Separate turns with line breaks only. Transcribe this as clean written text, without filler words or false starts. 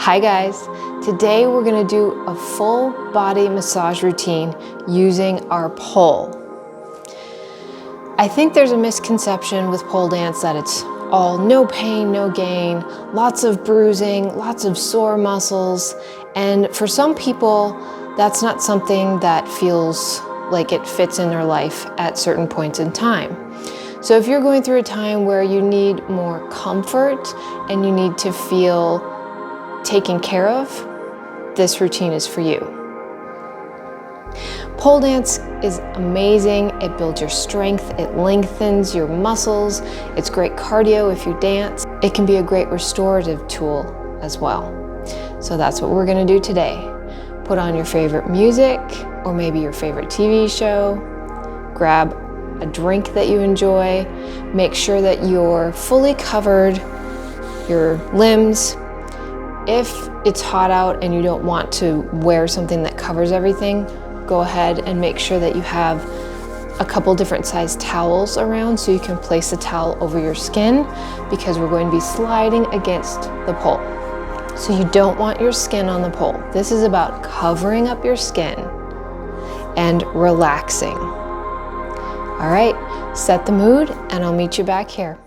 Hi guys, today we're going to do a full body massage routine using our pole. I think there's a misconception with pole dance that it's all no pain, no gain, lots of bruising, lots of sore muscles, and for some people that's not something that feels like it fits in their life at certain points in time. So if you're going through a time where you need more comfort and you need to feel taken care of, this routine is for you. Pole dance is amazing. It builds your strength, it lengthens your muscles, it's great cardio if you dance. It can be a great restorative tool as well. So that's what we're gonna do today. Put on your favorite music or maybe your favorite TV show, grab a drink that you enjoy, make sure that you're fully covered, your limbs. If it's hot out and you don't want to wear something that covers everything, go ahead and make sure that you have a couple different size towels around so you can place the towel over your skin, because we're going to be sliding against the pole. So you don't want your skin on the pole. This is about covering up your skin and relaxing. All right, set the mood and I'll meet you back here.